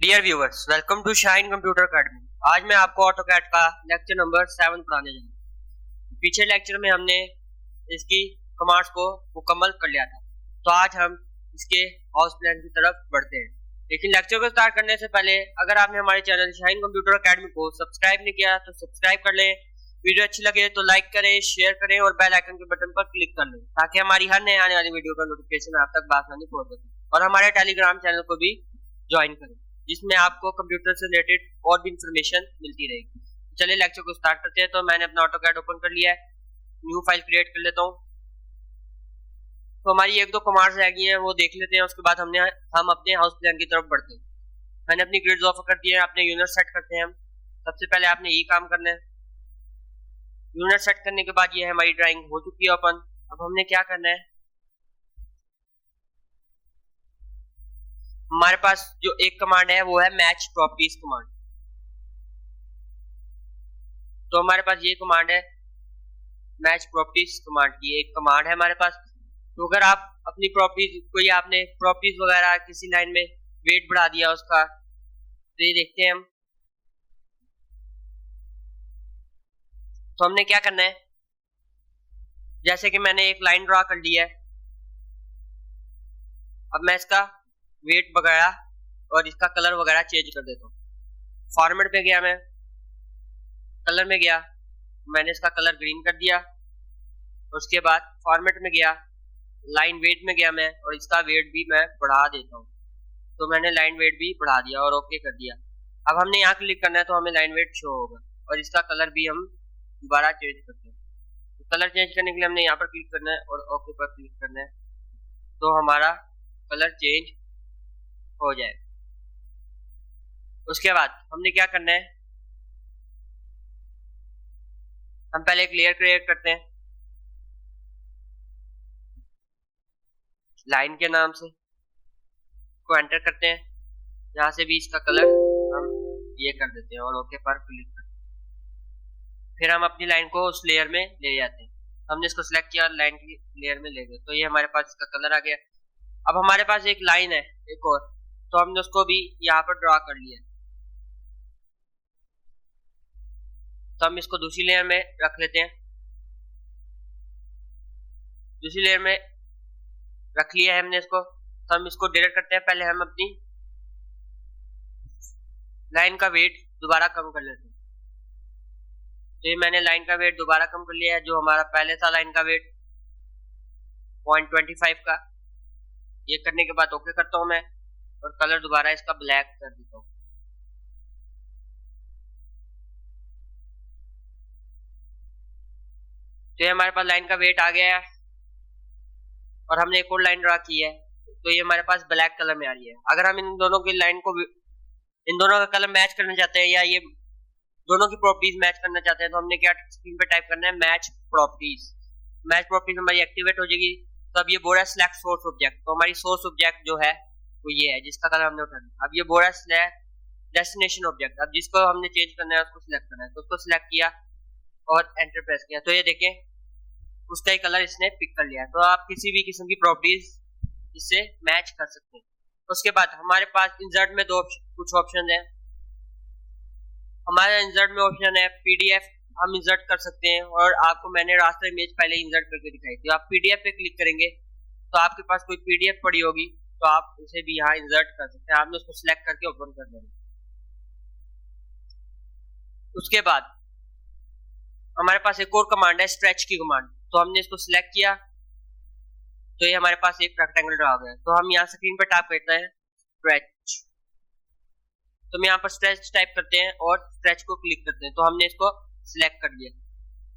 Dear viewers, welcome to Shine Computer Academy. आज मैं आपको ऑटोकैड का लेक्चर नंबर 7 पढ़ाने जा रहा हूँ। पिछले लेक्चर में हमने इसकी कमांड्स को मुकम्मल कर लिया था, तो आज हम इसके हाउस प्लान की तरफ बढ़ते हैं। लेकिन लेक्चर को स्टार्ट करने से पहले अगर आपने हमारे चैनल शाइन कंप्यूटर अकेडमी को सब्सक्राइब नहीं किया तो सब्सक्राइब कर लें। वीडियो अच्छी लगे तो लाइक करें, शेयर करें और बेल आइकन के बटन पर क्लिक कर लें ताकि हमारी हर नए आने वाली वीडियो का नोटिफिकेशन आप तक आसानी पहुंच सके। और हमारे टेलीग्राम चैनल को भी ज्वाइन करें जिसमें आपको कंप्यूटर से रिलेटेड और भी इंफॉर्मेशन मिलती रहेगी। चलिए लेक्चर को स्टार्ट करते हैं। तो मैंने अपना ऑटोकैड ओपन कर लिया है, न्यू फाइल क्रिएट कर लेता हूँ। तो हमारी एक दो कमांड्स रह गई हैं, वो देख लेते हैं। उसके बाद हम अपने हाउस प्लान की तरफ बढ़ते हैं। मैंने अपनी ग्रिड्स ऑफर कर दी है, अपने यूनिट सेट करते हैं हम। सबसे पहले आपने ये काम करना है। यूनिट सेट करने के बाद ये हमारी ड्राइंग हो चुकी है ओपन। अब हमने क्या करना है, हमारे पास जो एक कमांड है वो है मैच प्रॉपर्टीज कमांड। तो हमारे पास ये कमांड है मैच प्रॉपर्टीज कमांड की एक कमांड है हमारे पास। तो अगर आप अपनी प्रॉपर्टीज कोई आपने प्रॉपर्टीज वगैरह किसी लाइन में वेट बढ़ा दिया उसका, तो ये देखते हैं हम। तो हमने क्या करना है, जैसे कि मैंने एक लाइन ड्रा कर ली है। अब मैं इसका वेट वगैरह और इसका कलर वगैरह चेंज कर देता हूँ। फॉर्मेट पे गया, मैं कलर में गया, मैंने इसका कलर ग्रीन कर दिया। उसके बाद फॉर्मेट में गया, लाइन वेट में गया मैं, और इसका वेट भी मैं बढ़ा देता हूँ। तो मैंने लाइन वेट भी बढ़ा दिया और ओके कर दिया। अब हमने यहाँ क्लिक करना है तो हमें लाइन वेट शो होगा और इसका कलर भी हम दोबारा चेंज करते हैं। तो कलर चेंज करने के लिए हमने यहाँ पर क्लिक करना है और ओके पर क्लिक करना है, तो हमारा कलर चेंज हो जाए। उसके बाद हमने क्या करना है, हम पहले एक लेयर क्रिएट करते हैं लाइन के नाम से, को एंटर करते हैं। यहाँ से भी इसका कलर हम ये कर देते हैं और ओके पर क्लिक करते हैं। फिर हम अपनी लाइन को उस लेयर में ले जाते हैं। हमने इसको सिलेक्ट किया, लाइन की लेयर में ले गए, तो ये हमारे पास इसका कलर आ गया। अब हमारे पास एक लाइन है एक और, तो हमने उसको भी यहाँ पर ड्रा कर लिया। तो हम इसको दूसरी लेयर में रख लेते हैं। दूसरी लेयर में रख लिया है हमने इसको, तो हम इसको डिलीट करते हैं। पहले हम अपनी लाइन का वेट दोबारा कम कर लेते हैं। तो ये मैंने लाइन का वेट दोबारा कम कर लिया है, जो हमारा पहले था लाइन का वेट 0.25 का। ये करने के बाद ओके करता हूं मैं और कलर दोबारा इसका ब्लैक कर देता हूं। तो ये हमारे पास लाइन का वेट आ गया है और हमने एक और लाइन ड्रा की है, तो ये हमारे पास ब्लैक कलर में आ रही है। अगर हम इन दोनों की लाइन को, इन दोनों का कलर मैच करना चाहते हैं या ये दोनों की प्रॉपर्टीज मैच करना चाहते हैं, तो हमने क्या स्क्रीन पे टाइप करना है, मैच प्रॉपर्टीज। मैच प्रॉपर्टीज हमारी एक्टिवेट हो जाएगी। तो अब ये बोल रहा है सिलेक्ट सोर्स ऑब्जेक्ट। तो हमारी सोर्स ऑब्जेक्ट जो है वो ये है जिसका कलर हमने उठाना। अब ये बोल रहा है डेस्टिनेशन ऑब्जेक्ट। अब जिसको हमने चेंज करना है उसको सिलेक्ट करना है, तो उसको सिलेक्ट किया और एंटर प्रेस किया। तो ये देखें उसका ही कलर इसने पिक कर लिया। तो आप किसी भी किस्म की प्रॉपर्टीज इससे मैच कर सकते हैं। उसके बाद हमारे पास इंसर्ट में कुछ ऑप्शन है। हमारे इंसर्ट में ऑप्शन है पीडीएफ, हम इंसर्ट कर सकते हैं, और आपको मैंने रास्टर इमेज पहले इंसर्ट करके दिखाई थी। आप पीडीएफ पे क्लिक करेंगे तो आपके पास कोई पीडीएफ पड़ी होगी तो आप उसे भी यहाँ इंसर्ट कर सकते हैं। आपने उसको सिलेक्ट करके ओपन कर देना। उसके बाद हमारे पास एक और कमांड है स्ट्रेच की कमांड। तो हमने इसको सिलेक्ट किया तो ये हमारे पास एक रेक्टेंगल ड्रा हो गया। तो हम यहाँ स्क्रीन पर टाइप करते हैं स्ट्रेच। तो हम यहाँ पर स्ट्रेच टाइप करते हैं और स्ट्रेच को क्लिक करते हैं। तो हमने इसको सिलेक्ट कर लिया।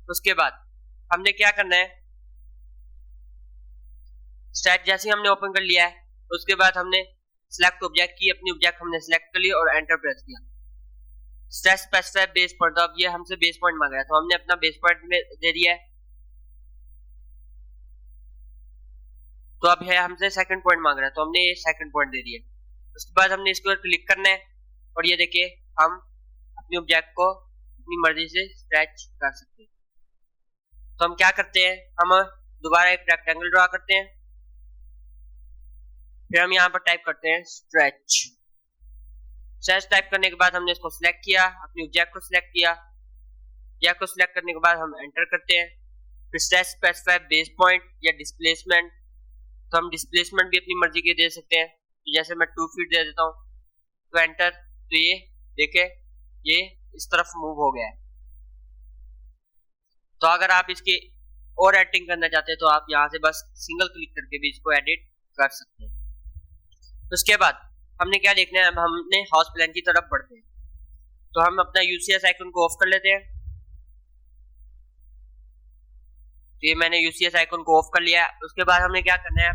उसके बाद हमने क्या करना है, स्ट्रेच जैसे हमने ओपन कर लिया है, उसके बाद हमने सिलेक्ट ऑब्जेक्ट की, अपनी ऑब्जेक्ट हमने सिलेक्ट कर ली और एंटर प्रेस किया। स्ट्रेच स्पेसिफाई बेस पॉइंट, तो अब ये हमसे बेस पॉइंट मांग रहा है, तो हमने अपना बेस पॉइंट में दे दिया है। तो अब है हमसे सेकंड पॉइंट मांग रहा है, तो हमने ये सेकंड पॉइंट दे दिया। उसके बाद हमने इसको क्लिक करना है और ये देखिए हम अपनी ऑब्जेक्ट को अपनी मर्जी से स्ट्रेच कर सकते हैं। तो हम क्या करते हैं, हम दोबारा एक रेक्टेंगल ड्रा करते हैं, फिर हम यहाँ पर टाइप करते हैं स्ट्रेच। स्ट्रेस टाइप करने के बाद हमने इसको सिलेक्ट किया, अपनी ऑब्जेक्ट को सिलेक्ट किया। ऑब्जेक्ट को सिलेक्ट करने के बाद हम एंटर करते हैं। फिर स्ट्रेस स्पेसिफाई बेस पॉइंट या डिस्प्लेसमेंट, तो हम डिस्प्लेसमेंट भी अपनी मर्जी के दे सकते हैं। तो जैसे मैं 2 फीट दे देता हूँ तो एंटर, तो ये देखे ये इस तरफ मूव हो गया है। तो अगर आप इसकी और एडिटिंग करना चाहते हैं तो आप यहाँ से बस सिंगल क्लिक करके भी इसको एडिट कर सकते हैं। तो उसके बाद हमने क्या देखना है, अब हमने हाउस प्लान की तरफ बढ़ते हैं। तो हम अपना यूसीएस आइकन को ऑफ कर लेते हैं। तो ये मैंने यूसीएस आइकन को ऑफ कर लिया है। उसके बाद हमें क्या करना है,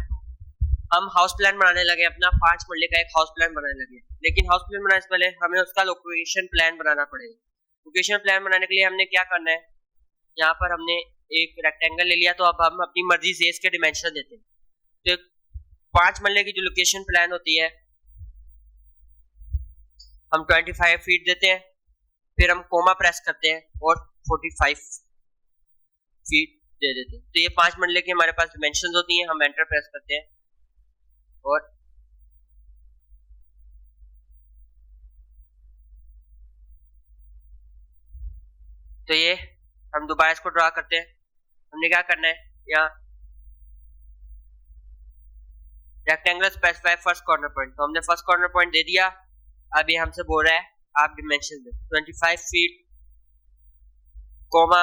हम हाउस प्लान बनाने लगे, अपना 5 मरले का एक हाउस प्लान बनाने लगे। लेकिन हाउस प्लान बनाने से पहले हमें उसका लोकेशन प्लान बनाना पड़ेगा। लोकेशन प्लान बनाने के लिए हमने क्या करना है, यहाँ पर हमने एक रेक्टेंगल ले लिया। तो अब हम अपनी मर्जी से इसके डिमेंशन देते हैं। तो 5 मरले की जो लोकेशन प्लान होती है हम 25 फीट देते हैं, फिर हम कोमा प्रेस करते हैं और 45 फीट दे देते हैं। तो ये 5 मरले की हमारे पास डिमेंशंस होती हैं। हम एंटर प्रेस करते हैं और तो ये हम दोबारा इसको ड्रा करते हैं। हमने क्या करना है, यहाँ rectangular specify first corner point, तो हमने फर्स्ट कॉर्नर पॉइंट दे दिया। अब ये हमसे बोल रहा है आप dimension the 25 feet comma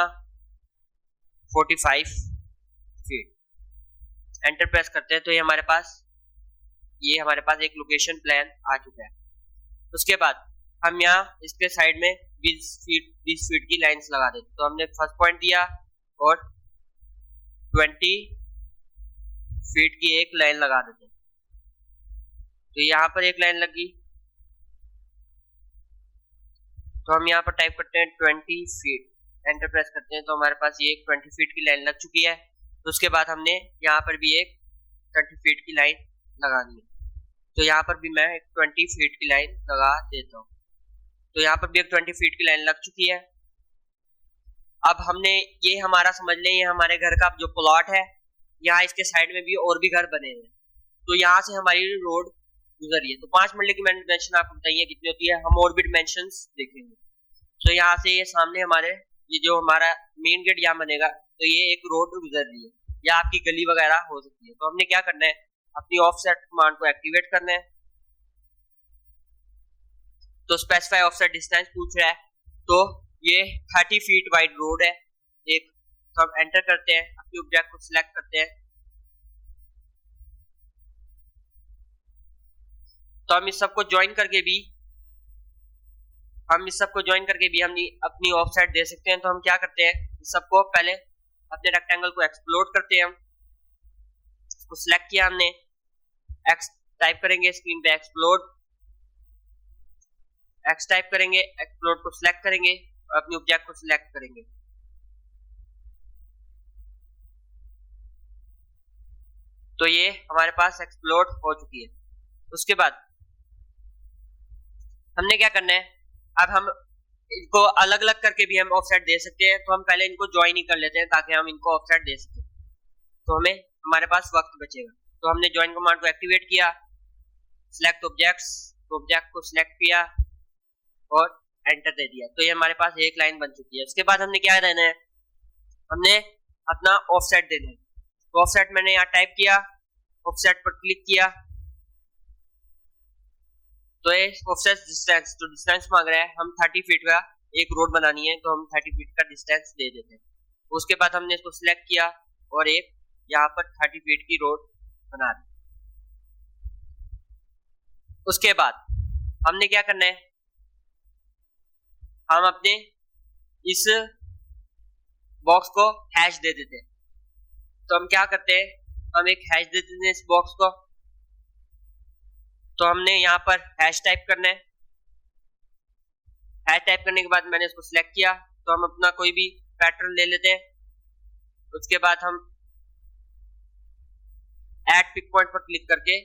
45 feet, enter press करते हैं। तो ये हमारे पास एक लोकेशन प्लान आ चुका है। उसके बाद हम यहाँ इसके साइड में 20 फीट की लाइंस लगा देते। तो हमने फर्स्ट पॉइंट दिया और 20 फीट की एक लाइन लगा देते हैं। तो यहाँ पर एक लाइन लगी, तो हम यहाँ पर टाइप करते हैं 20 फीट, एंटर प्रेस करते हैं। तो हमारे पास ये एक 20 फीट की लाइन लग चुकी है। तो उसके बाद हमने यहाँ पर भी एक 30 फीट की लाइन लगानी है। तो यहाँ पर भी मैं एक 20 फीट की लाइन लगा देता हूँ। तो यहाँ पर भी एक 20 फीट की लाइन लग चुकी है। अब हमने ये हमारा समझ लें, ये हमारे घर का जो प्लॉट है, यहाँ इसके साइड में भी और भी घर बने हैं। तो यहाँ से हमारी रोड गुजर रही है। तो 5 मरले की मैंने डिमेंशन आपको बताइए कितनी होती है, हम और भी डिमेंशंस देखेंगे। तो यहाँ से ये सामने हमारे ये जो हमारा मेन गेट यहाँ बनेगा, तो ये एक रोड गुजर रही है या आपकी गली वगैरह हो सकती है। तो हमने क्या करना है, अपनी ऑफसेट कमांड को एक्टिवेट करना है। तो स्पेसिफाई ऑफसेट डिस्टेंस पूछ रहा है, तो ये 30 फीट वाइड रोड है एक। तो हम एंटर करते हैं, अपनी ऑब्जेक्ट को सिलेक्ट करते हैं। तो हम इस सबको ज्वाइन करके भी हम अपनी ऑफसेट दे सकते हैं। तो हम क्या करते हैं, इस सबको पहले अपने रेक्टेंगल को एक्सप्लोड करते हैं। हम इसको सिलेक्ट किया, हमने एक्स टाइप करेंगे स्क्रीन पे, एक्सप्लोड एक्स टाइप करेंगे, एक्सप्लोड को सिलेक्ट करेंगे और अपनी ऑब्जेक्ट को सिलेक्ट करेंगे। तो ये हमारे पास एक्सप्लोड हो चुकी है। उसके बाद हमने क्या करना है, अब हम इनको अलग अलग करके भी हम ऑफसेट दे सकते हैं। तो हम पहले इनको ज्वाइन ही कर लेते हैं ताकि हम इनको ऑफसेट दे सकें, तो हमारे पास वक्त बचेगा। तो हमने ज्वाइन कमांड को एक्टिवेट किया, सिलेक्ट ऑब्जेक्ट्स, तो ऑब्जेक्ट को सिलेक्ट किया और एंटर दे दिया। तो ये हमारे पास एक लाइन बन चुकी है। उसके बाद हमने क्या देना है, हमने अपना ऑफसेट देना है। तो ऑफसेट मैंने यहाँ टाइप किया, ऑफसेट पर क्लिक किया, तो ये ऑफसेट डिस्टेंस, तो डिस्टेंस मांग रहा है, हम 30 फीट का एक रोड बनानी है, तो हम 30 फीट का डिस्टेंस दे देते हैं। उसके बाद हमने इसको सिलेक्ट किया और एक यहाँ पर 30 फीट की रोड बना दी। उसके बाद हमने क्या करना है, हम अपने इस बॉक्स को हैश दे देते हैं। तो हम क्या करते हैं, हम एक हैश दे देते हैं इस बॉक्स को। तो हमने यहाँ पर हैश टाइप करना है। हैश टाइप करने के बाद मैंने इसको सिलेक्ट किया, तो हम अपना कोई भी पैटर्न ले लेते हैं। उसके बाद हम ऐड पिक पॉइंट पर क्लिक करके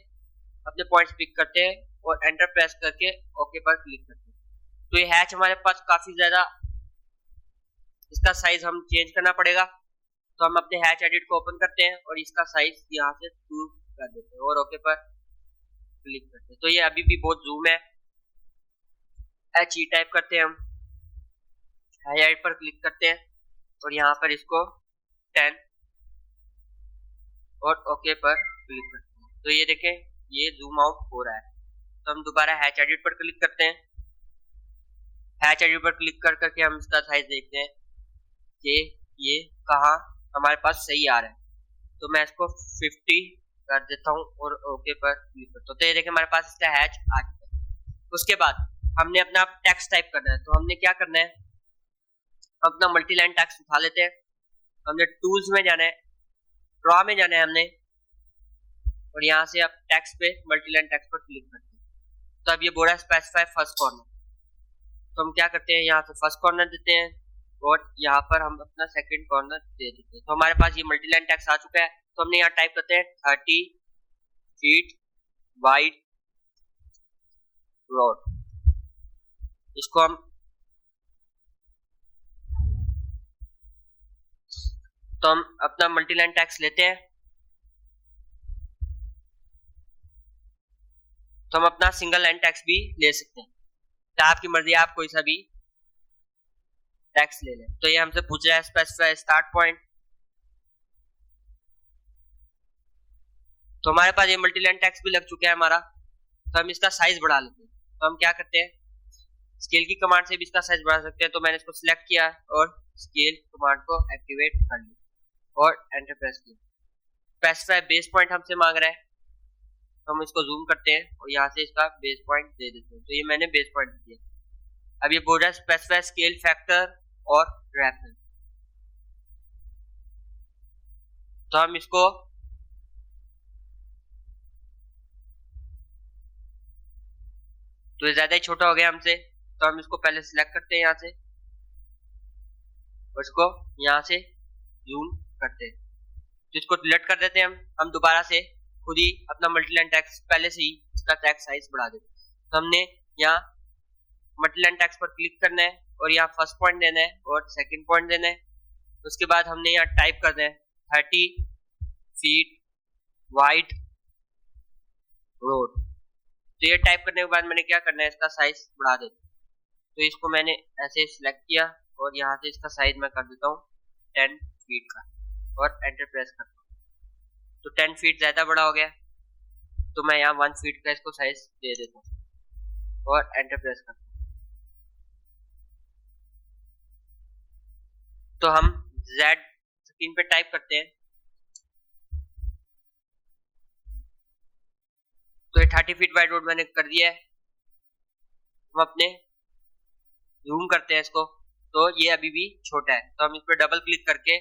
अपने पॉइंट्स पिक करते हैं और एंटर प्रेस करके ओके पर क्लिक करते हैं। तो ये हैच हमारे पास काफी ज्यादा, इसका साइज हम चेंज करना पड़ेगा। तो हम अपने हैच एडिट को ओपन करते हैं और इसका साइज यहाँ से 2 कर देते हैं और ओके पर क्लिक करते हैं। तो ये अभी भी बहुत जूम है, HE टाइप करते हैं हम, हाईलाइट पर क्लिक करते हैं और यहाँ पर इसको 10 और ओके पर क्लिक करते हैं। तो ये देखें ये जूम आउट हो रहा है। तो हम दोबारा हैच एडिट पर क्लिक करते हैं। हैच एडिट पर क्लिक कर करके हम इसका साइज देखते हैं कि ये कहाँ हमारे पास सही आ रहा है। तो मैं इसको 50 कर देता हूँ और ओके पर क्लिक करता हूँ। तो ये देखें हमारे पास इसका हैच आ चुका है। उसके बाद हमने अपना टेक्स्ट टाइप करना है। तो हमने क्या करना है, अपना मल्टी लाइन टेक्स्ट उठा लेते हैं। हमने टूल्स में जाना है, ड्रॉ में जाना है हमने, और यहाँ से अब टेक्स्ट पे मल्टी लाइन टेक्स्ट पर क्लिक करते हैं। तो अब ये बोला स्पेसिफाई फर्स्ट कॉर्नर। तो हम क्या करते हैं, यहाँ से फर्स्ट कॉर्नर देते हैं और यहाँ पर हम अपना सेकंड कॉर्नर दे देते हैं। तो हमारे पास ये मल्टी लाइन टेक्स्ट आ चुका है। तो हमने यहाँ टाइप करते हैं 30 फीट वाइड रोड। इसको हम अपना मल्टी लाइन टेक्स्ट लेते हैं। तो हम अपना सिंगल लाइन टेक्स्ट भी ले सकते हैं, तो आपकी मर्जी, आप कोई सा भी टेक्स्ट ले लें। तो ये हमसे पूछ रहा है स्पेसिफाई स्टार्ट पॉइंट। तो हमारे पास ये मल्टी लाइन टेक्स्ट भी लग चुका है हमारा। तो हम इसका साइज बढ़ा लेते हैं। तो हम क्या करते हैं, स्केल की कमांड से भी इसका साइज बढ़ा सकते हैं। तो मैंने इसको सिलेक्ट किया और स्केल कमांड को एक्टिवेट कर लिया और एंटर प्रेस किया। स्पेसिफाई बेस पॉइंट हमसे मांग रहा है, तो हम इसको जूम करते हैं और यहाँ से इसका बेस पॉइंट दे देते हैं। तो ये मैंने बेस पॉइंट दिया। अब ये बोल रहा है स्पेसिफाई स्केल फैक्टर और रेफरेंस। तो हम इसको तो ये ज्यादा ही छोटा हो गया हमसे, तो हम इसको पहले सिलेक्ट करते हैं यहाँ से और इसको यहाँ से जूम करते हैं। तो इसको डिलीट कर देते हैं हम दोबारा से खुद ही अपना मल्टी लाइन टेक्स्ट पहले से ही इसका टेक्स्ट साइज बढ़ा देते हैं। तो हमने यहाँ मल्टी लाइन टेक्स्ट पर क्लिक करना है और यहाँ फर्स्ट पॉइंट देना है और सेकंड पॉइंट देना है। उसके बाद हमने यहाँ टाइप करना है 30 फीट वाइड रोड। तो ये टाइप करने के बाद मैंने क्या करना है, इसका साइज बढ़ा देता हूँ। तो इसको मैंने ऐसे सिलेक्ट किया और यहाँ से इसका साइज मैं कर देता हूँ 10 फीट का और एंटर प्रेस करता हूँ। तो 10 फीट ज्यादा बड़ा हो गया, तो मैं यहाँ 1 फीट का इसको साइज दे देता हूँ और एंटर प्रेस करता हूँ। तो हम Z स्क्रीन पे टाइप करते हैं। तो ये 30 फीट वाइड रोड मैंने कर दिया है। हम अपने जूम करते हैं इसको, तो ये अभी भी छोटा है। तो हम इस पर डबल क्लिक करके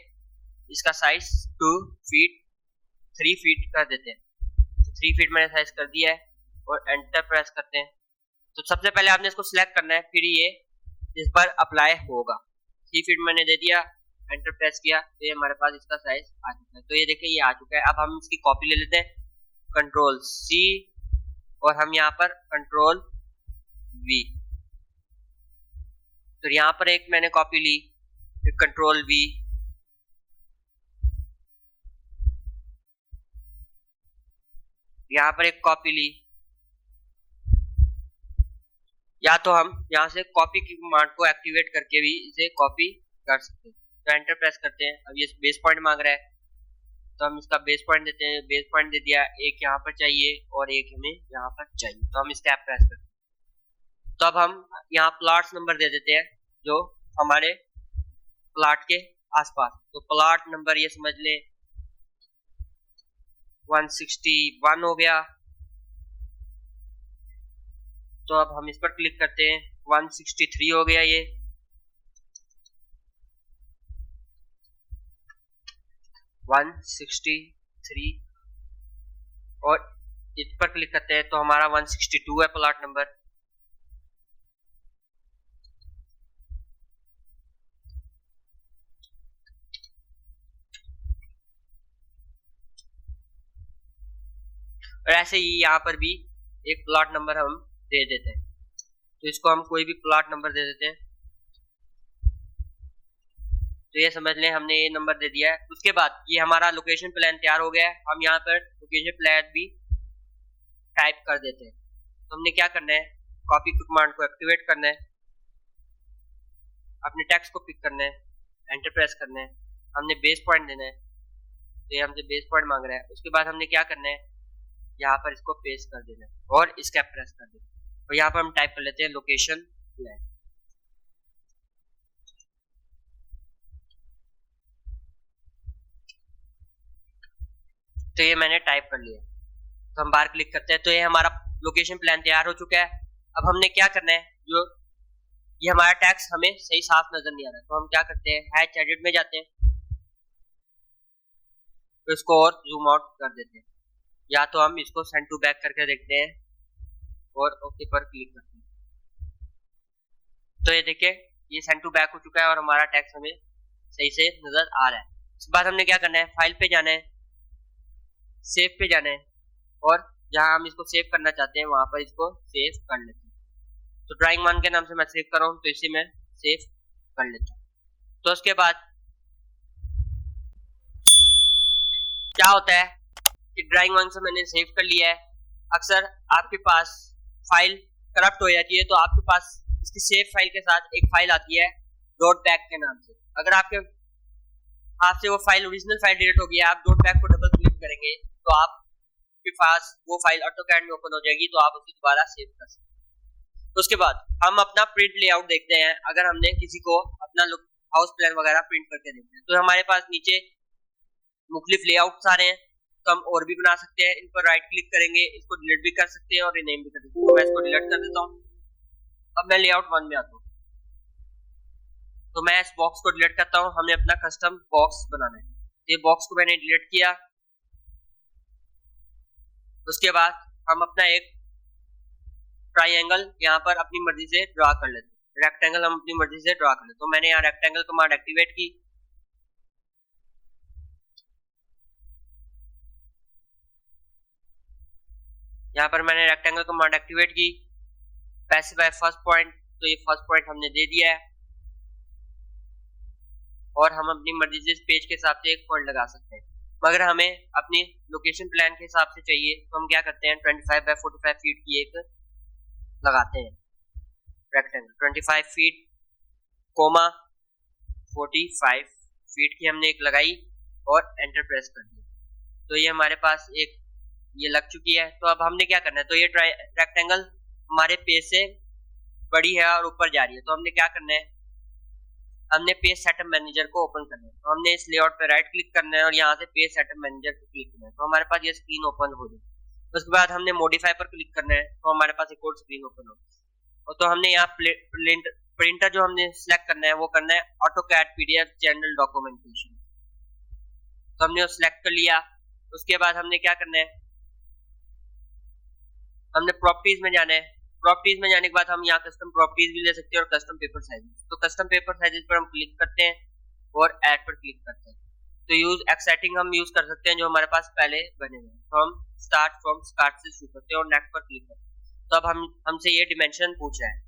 इसका साइज 2 फीट 3 फीट कर देते हैं। तो 3 फीट मैंने साइज कर दिया है और एंटर प्रेस करते हैं। तो सबसे पहले आपने इसको सिलेक्ट करना है, फिर ये इस पर अप्लाई होगा। 3 फीट मैंने दे दिया, एंटर प्रेस किया, तो ये हमारे पास इसका साइज आ चुका है। तो ये देखिए ये आ चुका है। अब हम इसकी कॉपी ले लेते हैं, कंट्रोल C और हम यहाँ पर कंट्रोल V। तो यहाँ पर एक मैंने कॉपी ली, फिर कंट्रोल V, यहाँ पर एक कॉपी ली। या तो हम यहाँ से कॉपी की कमांड को एक्टिवेट करके भी इसे कॉपी कर सकते हैं। तो एंटर प्रेस करते हैं। अब ये बेस पॉइंट मांग रहा है, तो हम इसका बेस पॉइंट देते हैं। बेस पॉइंट दे दिया, एक यहाँ पर चाहिए और एक हमें यहाँ पर चाहिए, तो हम इसका प्रेस करते हैं। तो अब हम यहाँ प्लॉट्स नंबर दे देते हैं जो हमारे प्लॉट के आसपास। तो प्लॉट नंबर ये समझ लें 161 हो गया। तो अब हम इस पर क्लिक करते हैं, 163 हो गया ये। वन 163 और इस पर क्लिक करते हैं तो हमारा 162 है प्लॉट नंबर। और ऐसे ही यहाँ पर भी एक प्लॉट नंबर हम दे देते हैं। तो इसको हम कोई भी प्लॉट नंबर दे देते हैं। तो ये समझ लें हमने ये नंबर दे दिया है। उसके बाद ये हमारा लोकेशन प्लान तैयार हो गया है। हम यहाँ पर लोकेशन प्लान भी टाइप कर देते हैं। तो हमने क्या करना है, कॉपी कमांड को एक्टिवेट करना है, अपने टेक्स्ट को पिक करना है, एंटर प्रेस करना है, हमने बेस पॉइंट देना है, तो ये हमसे बेस पॉइंट मांग रहा है। उसके बाद हमने क्या करना है, यहाँ पर इसको पेस्ट कर देना है और इसका प्रेस कर देना है। और यहाँ पर हम टाइप कर लेते हैं लोकेशन प्लान। तो ये मैंने टाइप कर लिया, तो हम बाहर क्लिक करते हैं, तो ये हमारा लोकेशन प्लान तैयार हो चुका है। अब हमने क्या करना है, जो ये हमारा टेक्स्ट हमें सही साफ नजर नहीं आ रहा, तो हम क्या करते हैं, हैच एडिट में जाते हैं, तो इसको और जूम आउट कर देते हैं, या तो हम इसको सेंड टू बैक करके देखते हैं और ओके पर क्लिक करते हैं। तो ये देखिए ये सेंड टू बैक हो चुका है और हमारा टेक्स्ट हमें सही से नजर आ रहा है। इसके बाद हमने क्या करना है, फाइल पे जाना है, सेव पे जाना है, और जहां हम इसको सेव करना चाहते हैं वहां पर इसको सेव कर लेते हैं। तो ड्राइंग वन के नाम से मैं सेव कर रहा हूँ, तो इसे मैं सेव कर लेता हूँ। तो उसके बाद क्या होता है कि ड्राइंग वन से मैंने सेव कर लिया है। अक्सर आपके पास फाइल करप्ट हो जाती है, तो आपके पास इसकी सेव फाइल के साथ एक फाइल आती है डॉट बैक के नाम से। अगर आपसे वो फाइल ओरिजिनल फाइल डिलीट हो गया, आप डॉट बैक को डबल क्लिक करेंगे तो आपके पास वो फाइल ऑटोकैड में ओपन हो जाएगी, तो आप उसे दोबारा सेव कर सकते हैं। तो उसके बाद हम अपना प्रिंट लेआउट देखते हैं। अगर हमने किसी को अपना हाउस प्लान वगैरह प्रिंट करके देखते हैं, तो हमारे पास नीचे मुख्तलिफ लेआउट्स आ रहे हैं, तो हम और भी बना सकते हैं। इन पर राइट क्लिक करेंगे, इसको डिलीट भी कर सकते हैं और रीनेम भी कर सकते हैं। तो मैं इसको डिलीट कर देता हूँ। अब मैं लेआउट वन में आता हूँ, तो मैं इस बॉक्स को डिलीट करता हूँ। हमने अपना कस्टम बॉक्स बनाना है, ये बॉक्स को मैंने डिलीट किया। उसके बाद हम अपना एक ट्राइंगल यहाँ पर अपनी मर्जी से ड्रा कर लेते हैं, रेक्टेंगल हम अपनी मर्जी से ड्रा कर लेते हैं। तो मैंने यहाँ रेक्टेंगल कमांड एक्टिवेट की, यहाँ पर मैंने रेक्टेंगल कमांड एक्टिवेट की, स्पेसिफाई फर्स्ट पॉइंट, तो ये फर्स्ट पॉइंट हमने दे दिया है, और हम अपनी मर्जी से इस पेज के हिसाब से एक पॉइंट लगा सकते हैं। मगर हमें अपनी लोकेशन प्लान के हिसाब से चाहिए, तो हम क्या करते हैं, 25 बाय 45 फीट की एक लगाते हैं रेक्टेंगल, 25 फीट कोमा 45 फीट की हमने एक लगाई और एंटर प्रेस कर दिया। तो ये हमारे पास एक ये लग चुकी है। तो अब हमने क्या करना है, तो ये रेक्टेंगल हमारे पेज से बड़ी है और ऊपर जा रही है, तो हमने क्या करना है, हमने पेज सेटअप मैनेजर को ओपन करना है। तो हमने इस लेआउट पे राइट क्लिक करना है और यहाँ से पेज सेटअप मैनेजर पे क्लिक करना है, तो हमारे पास ये स्क्रीन ओपन हो जाए। उसके बाद हमने मॉडिफाई पर क्लिक करना है, तो हमारे पास एक और स्क्रीन ओपन हो। और तो हमने यहाँ प्रिंटर जो हमने सिलेक्ट करना है वो करना है ऑटोकैड पीडीएफ जनरल डॉक्यूमेंटेशन, तो हमने वो सिलेक्ट कर लिया। उसके बाद हमने क्या करना है, हमने प्रॉपर्टीज में जाना है। प्रॉपर्टीज में जाने के बाद हम यहाँ कस्टम प्रॉपर्टीज भी ले सकते हैं और कस्टम पेपर साइजेस। तो कस्टम पेपर साइजेस पर हम क्लिक करते हैं और ऐड पर क्लिक करते हैं। तो यूज एक्साइटिंग हम यूज कर सकते हैं जो हमारे पास पहले बने हुए हैं। तो हम स्टार्ट फ्रॉम स्टार्ट से शुरू करते हैं और नेक्स्ट पर क्लिक करते हैं। तो अब हमसे ये डिमेंशन पूछ रहा है,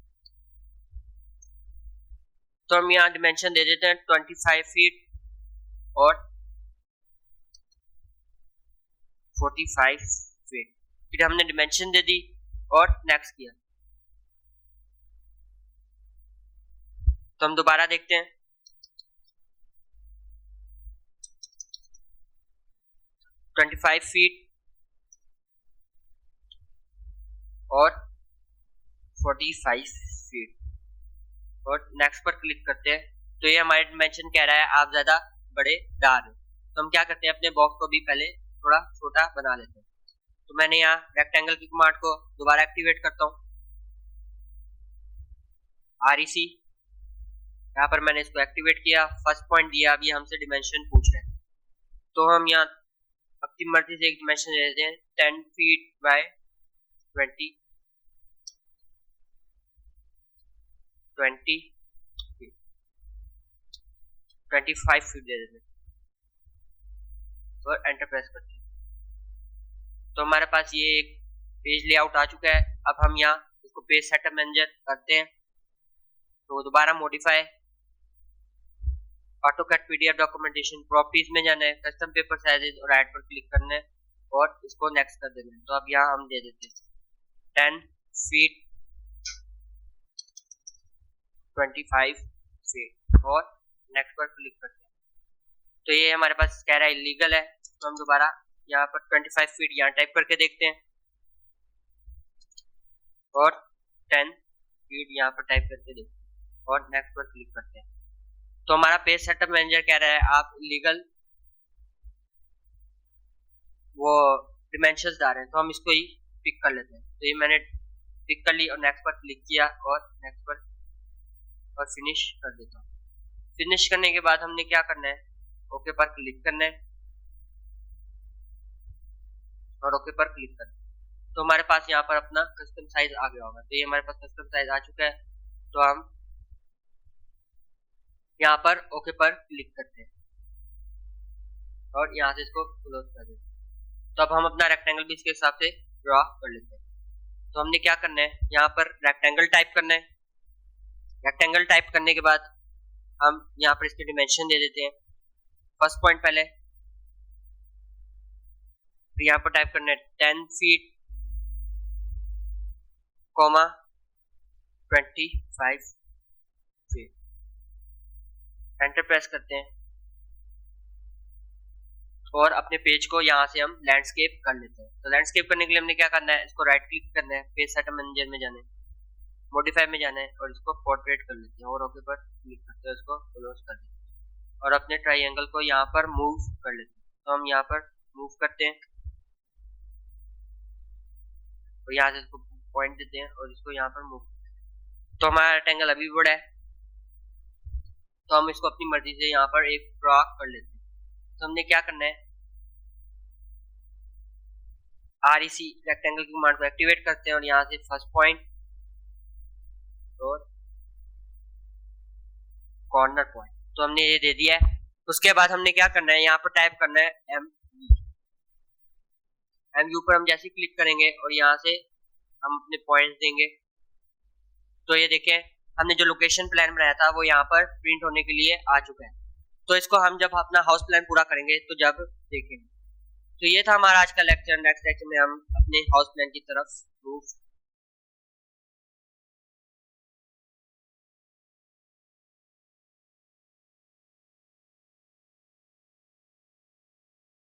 तो हम यहाँ डिमेंशन दे देते हैं 25 फीट और 45 फीट। फिर हमने डिमेंशन दे दी और नेक्स्ट किया। तो हम दोबारा देखते हैं, तो 25 फीट और 45 फीट और नेक्स्ट पर क्लिक करते हैं। तो ये हमारे डिमेंशन कह रहा है आप ज्यादा बड़े डाल रहे। तो हम क्या करते हैं, अपने बॉक्स को भी पहले थोड़ा छोटा बना लेते हैं। तो मैंने यहाँ रेक्टेंगल की कमांड को दोबारा एक्टिवेट करता हूँ, REC, यहाँ पर मैंने इसको एक्टिवेट किया, फर्स्ट पॉइंट दिया। अब ये हमसे डिमेंशन पूछ रहे हैं, तो हम यहाँ अपनी मर्जी से एक डिमेंशन दे देते हैं 10 फीट बाय 20 फीट, 25 फीट दे देते हैं और एंटर प्रेस करते हैं। तो हमारे पास ये एक पेज लेआउट आ चुका है। अब हम यहाँ इसको पेज सेटअप मैनेजर करते हैं, तो दोबारा modify, AutoCAD PDF documentation, properties में जाना है, कस्टम पेपर साइजेस और ऐड पर क्लिक करना है और इसको नेक्स्ट कर देना है। तो अब यहाँ हम दे देते हैं 10 फीट 25 फीट और नेक्स्ट पर क्लिक करते हैं। तो ये हमारे पास कह रहा है इलीगल है, तो हम दोबारा यहाँ पर 25 फीट यहाँ टाइप करके देखते हैं और 10 फीट यहाँ पर टाइप करके देखते हैं और नेक्स्ट पर क्लिक करते हैं। तो हमारा पेज सेटअप मैनेजर कह रहा है आप इलीगल वो डिमेंशंस डाल रहे हैं, तो हम इसको ही पिक कर लेते हैं। तो ये मैंने पिक कर ली और नेक्स्ट पर क्लिक किया और नेक्स्ट पर और फिनिश कर देता हूँ। फिनिश करने के बाद हमने क्या करना है, ओके पर क्लिक करना है और ओके पर क्लिक करना है। तो हमारे पास यहाँ पर अपना कस्टम साइज आ गया होगा। तो ये हमारे पास कस्टम साइज आ चुका है, तो हम यहाँ पर ओके पर क्लिक करते हैं और यहाँ से इसको क्लोज कर देते हैं। तो अब हम अपना रेक्टेंगल भी इसके हिसाब से ड्रॉ कर लेते हैं। तो हमने क्या करना है, यहाँ पर रेक्टेंगल टाइप करना है। रेक्टेंगल टाइप करने के बाद हम यहाँ पर इसके डिमेंशन दे देते हैं। फर्स्ट पॉइंट पहले, तो यहाँ पर टाइप करना है 10 फीट, 25 फीट। एंटर प्रेस करते हैं और अपने पेज को यहाँ से हम लैंडस्केप कर लेते हैं। तो लैंडस्केप करने के लिए हमने क्या करना है, इसको राइट क्लिक करना है, पेज सेटअप मैनेजर में जाना है, मॉडिफाई में जाना है और इसको पोर्ट्रेट कर लेते हैं और ओके पर क्लिक करते हैं, इसको क्लोज कर देते हैं और अपने ट्राइंगल को यहाँ पर मूव कर लेते हैं। तो हम यहाँ पर मूव करते हैं और यहाँ से इसको पॉइंट देते हैं और इसको यहाँ पर मूव। तो हमारा रेक्टेंगल अभी बड़ा है, तो हम इसको अपनी मर्जी से यहाँ पर एक ड्रॉ कर लेते हैं। तो हमने क्या करना है, REC रेक्टेंगल की कमांड को एक्टिवेट करते हैं और यहाँ से फर्स्ट पॉइंट और कॉर्नर पॉइंट, तो हमने ये दे दिया है। उसके बाद हमने क्या करना है, यहाँ पर टाइप करना है MU पर हम जैसे क्लिक करेंगे और यहाँ से हम अपने पॉइंट्स देंगे। तो ये देखें, हमने जो लोकेशन प्लान बनाया था वो यहाँ पर प्रिंट होने के लिए आ चुका है। तो इसको हम जब अपना हाउस प्लान पूरा करेंगे तो जब देखेंगे। तो ये था हमारा आज का लेक्चर। नेक्स्ट लेक्चर में हम अपने हाउस प्लान की तरफ मूव